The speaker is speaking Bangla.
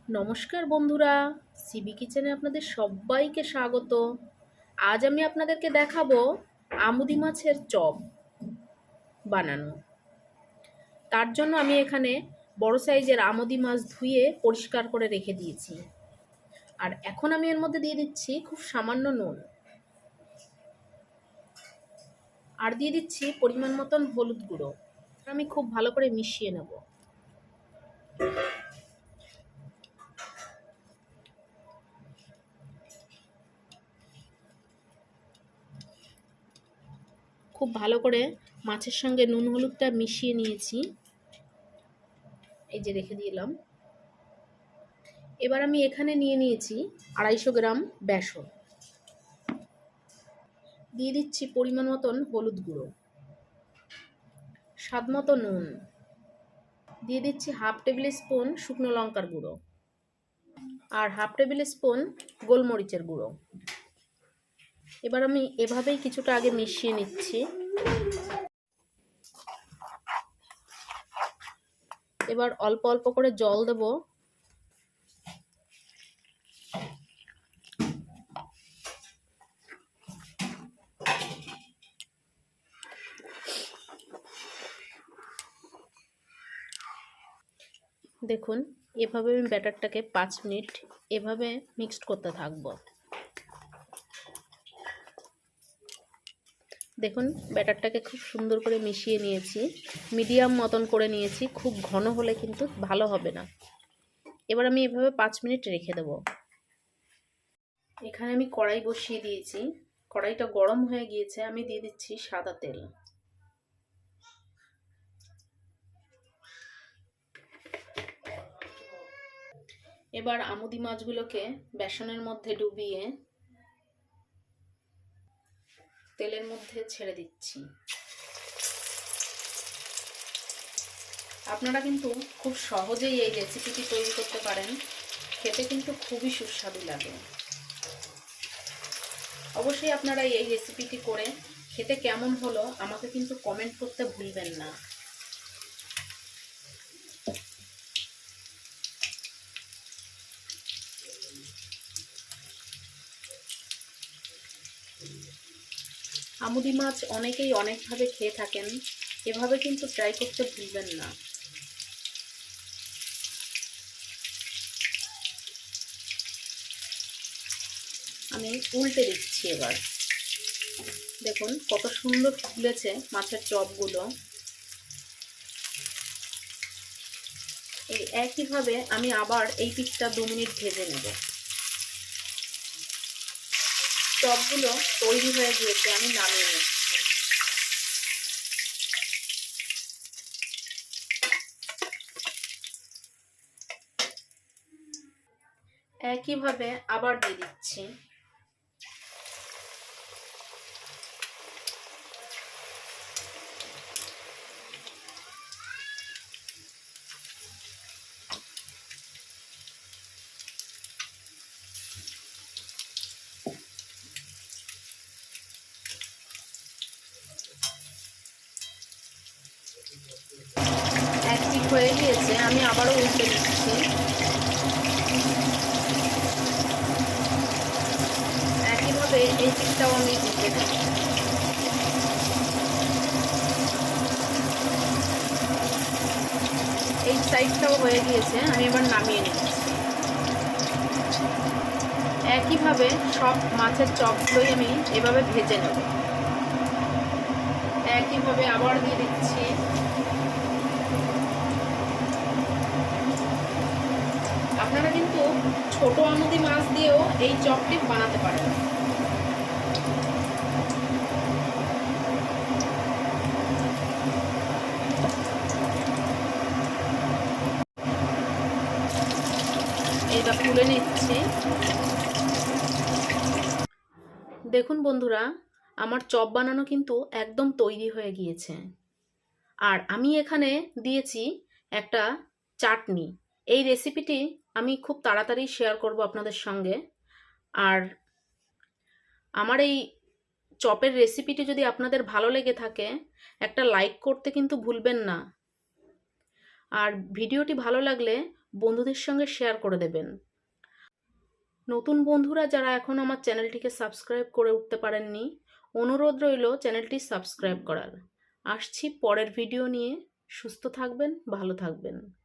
নমস্কার বন্ধুরা, সিবি কিচেনে আপনাদের সবাইকে স্বাগত। আজ আমি আপনাদেরকে দেখাবো আমুদি মাছের চপ বানানো। তার জন্য আমি এখানে বড় সাইজের আমুদি মাছ ধুয়ে পরিষ্কার করে রেখে দিয়েছি। আর এখন আমি এর মধ্যে দিয়ে দিচ্ছি খুব সামান্য নুন, আর দিয়ে দিচ্ছি পরিমাণ মতন হলুদ গুঁড়ো। আমি খুব ভালো করে মিশিয়ে নেব। খুব ভালো করে মাছের সঙ্গে নুন হলুদটা মিশিয়ে নিয়েছি, এই যে রেখে দিলাম। এবার আমি এখানে নিয়ে নিয়েছি 250 গ্রাম বেসন, দিয়ে দিচ্ছি পরিমাণ মতন হলুদ গুঁড়ো, স্বাদ মতো নুন, দিয়ে দিচ্ছি হাফ টেবিল স্পুন শুকনো লঙ্কার গুঁড়ো আর হাফ টেবিল স্পুন গোলমরিচের গুঁড়ো। এবার আমি এভাবেই কিছুটা আগে মিশিয়ে নিচ্ছি। এবার অল্প অল্প করে জল দেব। দেখুন, এভাবে আমি ব্যাটারটাকে 5 মিনিট এভাবে মিক্সড করতে থাকবো। দেখুন, ব্যাটারটাকে খুব সুন্দর করে মিশিয়ে নিয়েছি, মিডিয়াম মতন করে নিয়েছি, খুব ঘন হলে কিন্তু ভালো হবে না। এবার আমি এভাবে 5 মিনিট রেখে দেব। এখানে আমি কড়াই বসিয়ে দিয়েছি, কড়াইটা গরম হয়ে গিয়েছে। আমি দিয়ে দিচ্ছি সাদা তেল। এবার আমুদি মাছগুলোকে বেসনের মধ্যে ডুবিয়ে তেলের মধ্যে ছেড়ে দিচ্ছি। আপনারা কিন্তু খুব সহজেই এই রেসিপিটি তৈরি করতে পারেন, খেতে কিন্তু খুবই সুস্বাদু লাগে। অবশ্যই আপনারা এই রেসিপিটি করে খেতে কেমন হলো আমাকে কিন্তু কমেন্ট করতে ভুলবেন না। আমুদি মাছ অনেকেই অনেকভাবে খেয়ে থাকেন, এভাবে কিন্তু ট্রাই করতে ভুলবেন না। আমি উল্টে দিচ্ছি। এবার দেখুন কত সুন্দর ফুলেছে মাছের চপগুলো। এই একইভাবে আমি আবার এই পিঠটা 2 মিনিট ভেজে নেব। চপগুলো তৈরি হয়ে গিয়েছে, আমি নামিয়ে নিচ্ছি। একইভাবে আবার দিয়ে দিচ্ছি। এক পিঠ হয়ে গিয়েছে, আমি আবারও উল্টে দিচ্ছি। একইভাবে এই পিঠটাও আমি উল্টে দেব। এই সাইডটাও হয়ে গিয়েছে, আমি এবার নামিয়ে নিচ্ছি। একইভাবে সব মাছের চপগুলোই আমি এভাবে ভেজে নেব। একইভাবে আবার দিয়ে দিচ্ছি। আপনারা কিন্তু ছোট আমুদি মাছ দিয়েও এই চপটি বানাতে পারেন। এটা তুলে নিচ্ছি। দেখুন বন্ধুরা, আমার চপ বানানো কিন্তু একদম তৈরি হয়ে গিয়েছে। আর আমি এখানে দিয়েছি একটা চাটনি। এই রেসিপিটি আমি খুব তাড়াতাড়ি শেয়ার করব আপনাদের সঙ্গে। আর আমার এই চপের রেসিপিটি যদি আপনাদের ভালো লেগে থাকে, একটা লাইক করতে কিন্তু ভুলবেন না। আর ভিডিওটি ভালো লাগলে বন্ধুদের সঙ্গে শেয়ার করে দেবেন। নতুন বন্ধুরা যারা এখন আমার চ্যানেলটিকে সাবস্ক্রাইব করে উঠতে পারেননি, অনুরোধ রইল চ্যানেলটি সাবস্ক্রাইব করার। আসছি পরের ভিডিও নিয়ে। সুস্থ থাকবেন, ভালো থাকবেন।